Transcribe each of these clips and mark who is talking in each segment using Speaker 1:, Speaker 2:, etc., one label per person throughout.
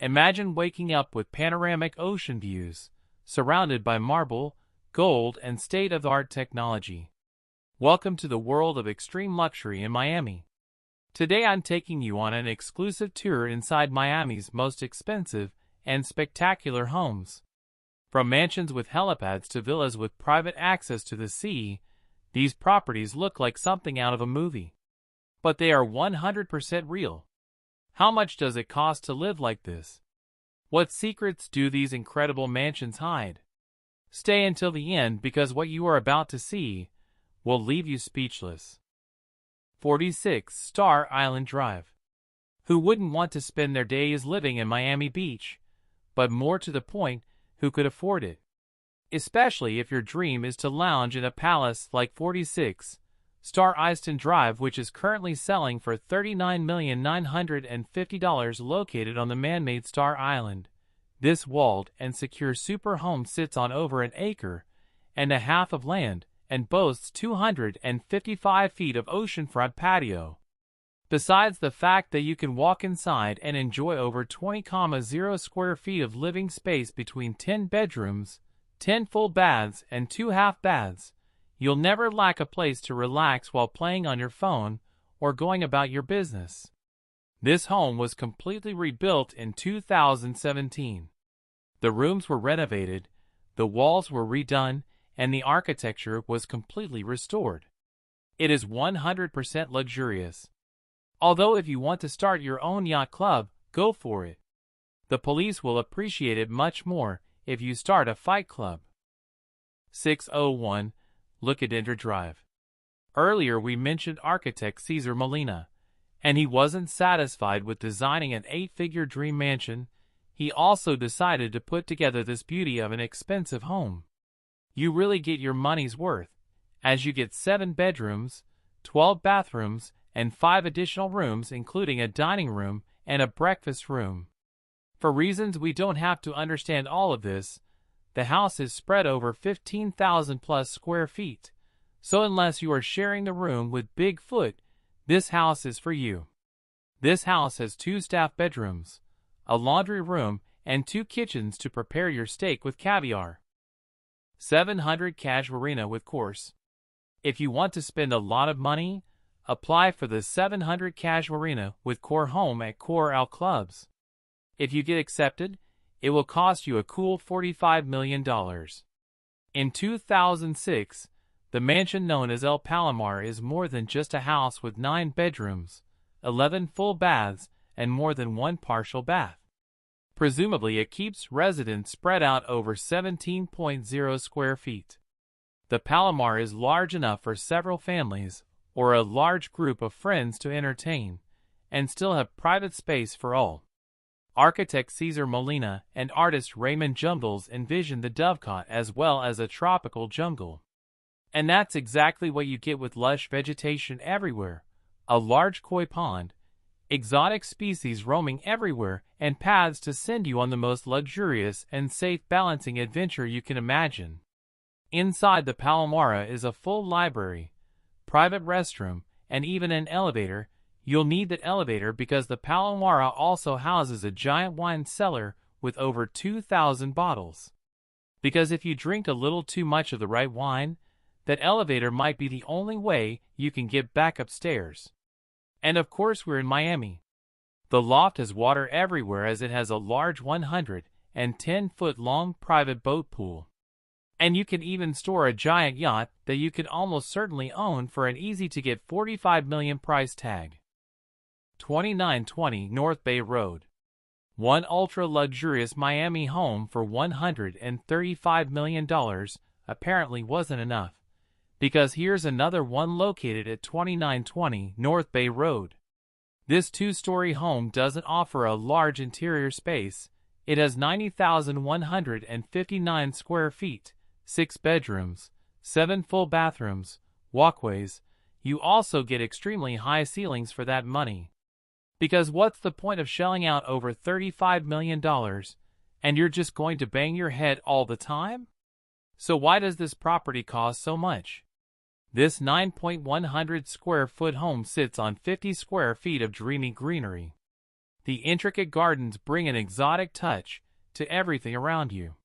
Speaker 1: Imagine waking up with panoramic ocean views, surrounded by marble, gold, and state-of-the-art technology. Welcome to the world of extreme luxury in Miami. Today I'm taking you on an exclusive tour inside Miami's most expensive and spectacular homes. From mansions with helipads to villas with private access to the sea, these properties look like something out of a movie. But they are 100% real. How much does it cost to live like this? What secrets do these incredible mansions hide? Stay until the end because what you are about to see will leave you speechless. 46 Star Island Drive. Who wouldn't want to spend their days living in Miami Beach? But more to the point, who could afford it? Especially if your dream is to lounge in a palace like 46 Star Island Drive, which is currently selling for $39,950, located on the man-made Star Island. This walled and secure super home sits on over an acre and a half of land and boasts 255 feet of oceanfront patio. Besides the fact that you can walk inside and enjoy over 20,000 square feet of living space between 10 bedrooms, 10 full baths, and 2 half baths, you'll never lack a place to relax while playing on your phone or going about your business. This home was completely rebuilt in 2017. The rooms were renovated, the walls were redone, and the architecture was completely restored. It is 100% luxurious. Although if you want to start your own yacht club, go for it. The police will appreciate it much more if you start a fight club. 601 Lucadendra Drive. Earlier we mentioned architect Cesar Molina, and he wasn't satisfied with designing an 8-figure dream mansion. He also decided to put together this beauty of an expensive home. You really get your money's worth, as you get 7 bedrooms, 12 bathrooms, and 5 additional rooms, including a dining room and a breakfast room. For reasons we don't have to understand all of this, the house is spread over 15,000 plus square feet, so unless you are sharing the room with Bigfoot, this house is for you. This house has 2 staff bedrooms, a laundry room, and 2 kitchens to prepare your steak with caviar. 700 Casuarina with course. If you want to spend a lot of money, apply for the 700 Casuarina with Core home at Core Al Clubs. If you get accepted, it will cost you a cool $45 million. In 2006, the mansion known as El Palomar is more than just a house with 9 bedrooms, 11 full baths, and more than 1 partial bath. Presumably it keeps residents spread out over 17.0 square feet. The Palomar is large enough for several families or a large group of friends to entertain, and still have private space for all. Architect Cesar Molina and artist Raymond Jungles envisioned the Dovecot as well as a tropical jungle. And that's exactly what you get with lush vegetation everywhere, a large koi pond, exotic species roaming everywhere, and paths to send you on the most luxurious and safe balancing adventure you can imagine. Inside the Palomara is a full library, private restroom, and even an elevator. You'll need that elevator because the Palomara also houses a giant wine cellar with over 2,000 bottles. Because if you drink a little too much of the right wine, that elevator might be the only way you can get back upstairs. And of course we're in Miami. The loft has water everywhere as it has a large 110-foot-long private boat pool. And you can even store a giant yacht that you could almost certainly own for an easy-to-get $45 million price tag. 2920 North Bay Road. One ultra-luxurious Miami home for $135 million apparently wasn't enough, because here's another one located at 2920 North Bay Road. This 2-story home doesn't offer a large interior space. It has 90,159 square feet, 6 bedrooms, 7 full bathrooms, walkways. You also get extremely high ceilings for that money. Because what's the point of shelling out over $35 million and you're just going to bang your head all the time? So why does this property cost so much? This 9.100 square foot home sits on 50 square feet of dreamy greenery. The intricate gardens bring an exotic touch to everything around you.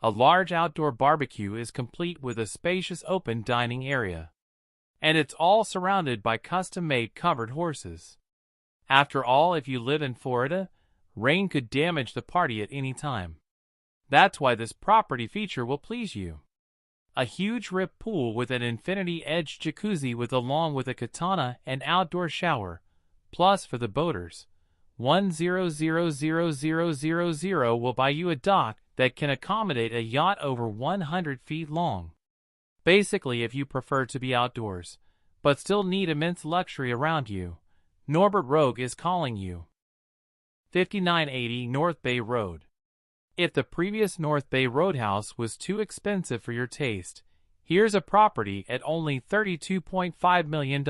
Speaker 1: A large outdoor barbecue is complete with a spacious open dining area. And it's all surrounded by custom-made covered horses. After all, if you live in Florida, rain could damage the party at any time. That's why this property feature will please you. A huge rip pool with an infinity-edged jacuzzi along with a katana and outdoor shower, plus for the boaters, 100,000 will buy you a dock that can accommodate a yacht over 100 feet long. Basically, if you prefer to be outdoors, but still need immense luxury around you, Norbert Rogue is calling you. 5980 North Bay Road. If the previous North Bay Roadhouse was too expensive for your taste, here's a property at only $32.5 million,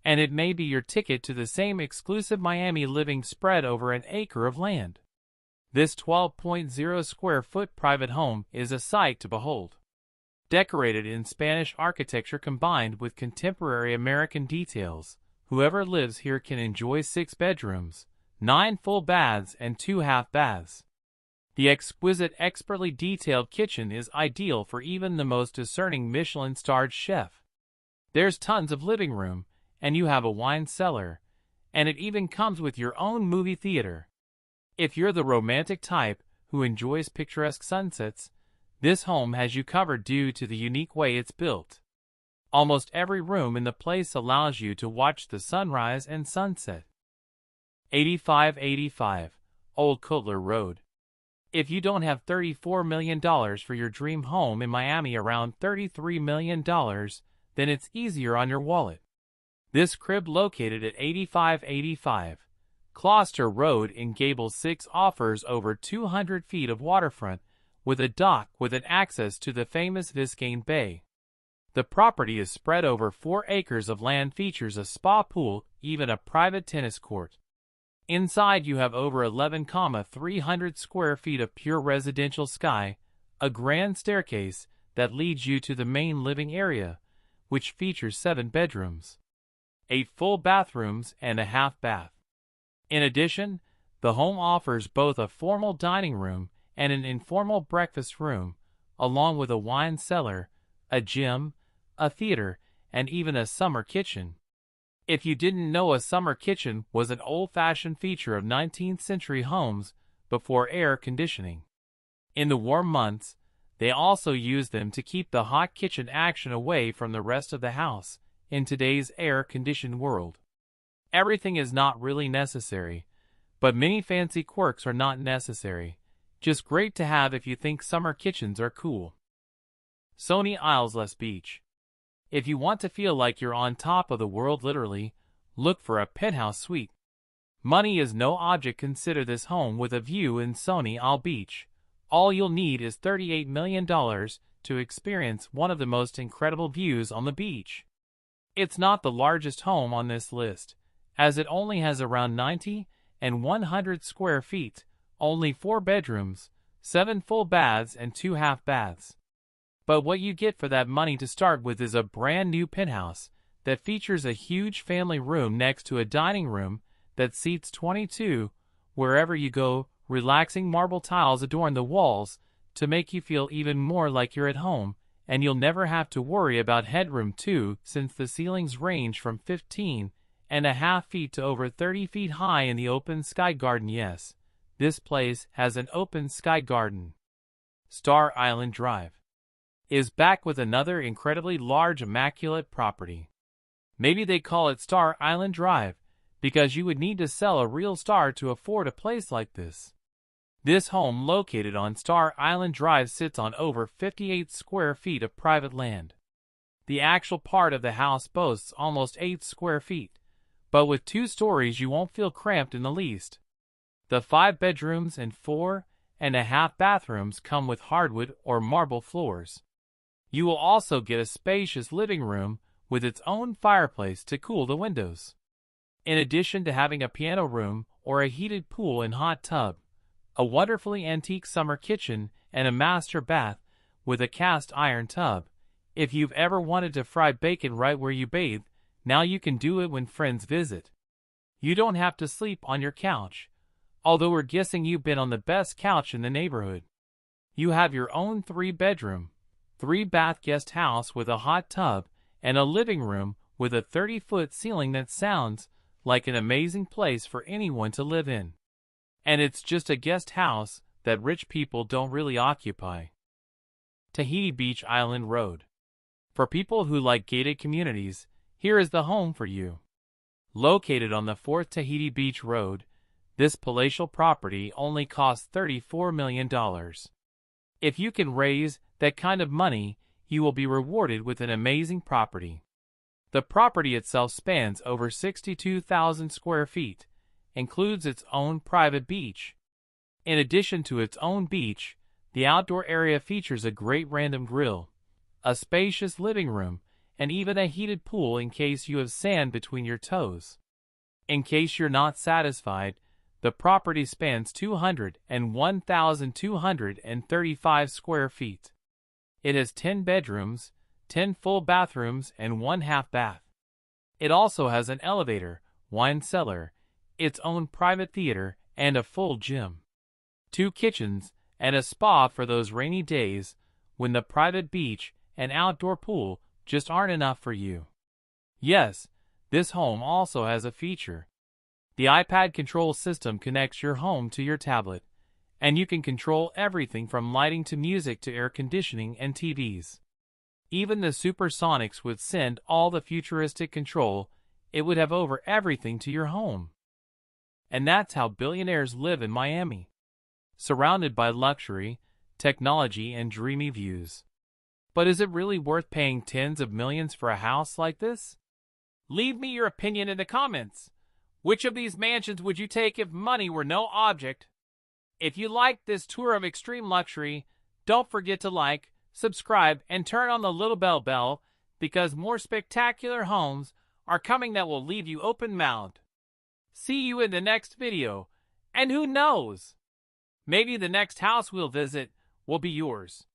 Speaker 1: and it may be your ticket to the same exclusive Miami living spread over an acre of land. This 12.0 square foot private home is a sight to behold. Decorated in Spanish architecture combined with contemporary American details, whoever lives here can enjoy 6 bedrooms, 9 full baths and 2 half baths. The exquisite, expertly detailed kitchen is ideal for even the most discerning Michelin-starred chef. There's tons of living room, and you have a wine cellar, and it even comes with your own movie theater. If you're the romantic type who enjoys picturesque sunsets, this home has you covered due to the unique way it's built. Almost every room in the place allows you to watch the sunrise and sunset. 8585 Old Cutler Road. If you don't have $34 million for your dream home in Miami, around $33 million, then it's easier on your wallet. This crib, located at 8585 Closter Road in Gables 6, offers over 200 feet of waterfront with a dock with an access to the famous Biscayne Bay. The property is spread over 4 acres of land, features a spa pool, even a private tennis court. Inside you have over 11,300 square feet of pure residential sky, a grand staircase that leads you to the main living area, which features 7 bedrooms, 8 full bathrooms and a half bath. In addition, the home offers both a formal dining room and an informal breakfast room, along with a wine cellar, a gym, a theater, and even a summer kitchen. If you didn't know, a summer kitchen was an old-fashioned feature of 19th century homes before air conditioning. In the warm months, they also used them to keep the hot kitchen action away from the rest of the house in today's air-conditioned world. Everything is not really necessary, but many fancy quirks are not necessary, just great to have if you think summer kitchens are cool. Sonny Isles Beach. If you want to feel like you're on top of the world literally, look for a penthouse suite. Money is no object. Consider this home with a view in Sonny Isles Beach. All you'll need is $38 million to experience one of the most incredible views on the beach. It's not the largest home on this list, as it only has around 90 and 100 square feet, only 4 bedrooms, 7 full baths and 2 half baths. But what you get for that money to start with is a brand new penthouse that features a huge family room next to a dining room that seats 22 wherever you go. Relaxing marble tiles adorn the walls to make you feel even more like you're at home, and you'll never have to worry about headroom too, since the ceilings range from 15.5 feet to over 30 feet high in the open sky garden. Yes, this place has an open sky garden. Star Island Drive is back with another incredibly large, immaculate property. Maybe they call it Star Island Drive because you would need to sell a real star to afford a place like this. This home, located on Star Island Drive, sits on over 58 square feet of private land. The actual part of the house boasts almost 8 square feet, but with 2 stories you won't feel cramped in the least. The 5 bedrooms and 4.5 bathrooms come with hardwood or marble floors. You will also get a spacious living room with its own fireplace to cool the windows. In addition to having a piano room or a heated pool and hot tub, a wonderfully antique summer kitchen, and a master bath with a cast iron tub. If you've ever wanted to fry bacon right where you bathe, now you can do it when friends visit. You don't have to sleep on your couch, although we're guessing you've been on the best couch in the neighborhood. You have your own 3-bedroom, 3-bath guest house with a hot tub and a living room with a 30-foot ceiling that sounds like an amazing place for anyone to live in. And it's just a guest house that rich people don't really occupy. Tahiti Beach Island Road. For people who like gated communities, here is the home for you. Located on the 4th Tahiti Beach Road, this palatial property only costs $34 million. If you can raise that kind of money, you will be rewarded with an amazing property. The property itself spans over 62,000 square feet, includes its own private beach. In addition to its own beach, the outdoor area features a great random grill, a spacious living room, and even a heated pool in case you have sand between your toes. In case you're not satisfied, the property spans 201,235 square feet. It has 10 bedrooms, 10 full bathrooms, and 1 half bath. It also has an elevator, wine cellar, its own private theater, and a full gym. 2 kitchens, and a spa for those rainy days when the private beach and outdoor pool just aren't enough for you. Yes, this home also has a feature. The iPad control system connects your home to your tablet, and you can control everything from lighting to music to air conditioning and TVs. Even the Supersonics would send all the futuristic control it would have over everything to your home. And that's how billionaires live in Miami. Surrounded by luxury, technology, and dreamy views. But is it really worth paying tens of millions for a house like this? Leave me your opinion in the comments. Which of these mansions would you take if money were no object? If you liked this tour of extreme luxury, don't forget to like, subscribe, and turn on the little bell because more spectacular homes are coming that will leave you open-mouthed. See you in the next video, and who knows? Maybe the next house we'll visit will be yours.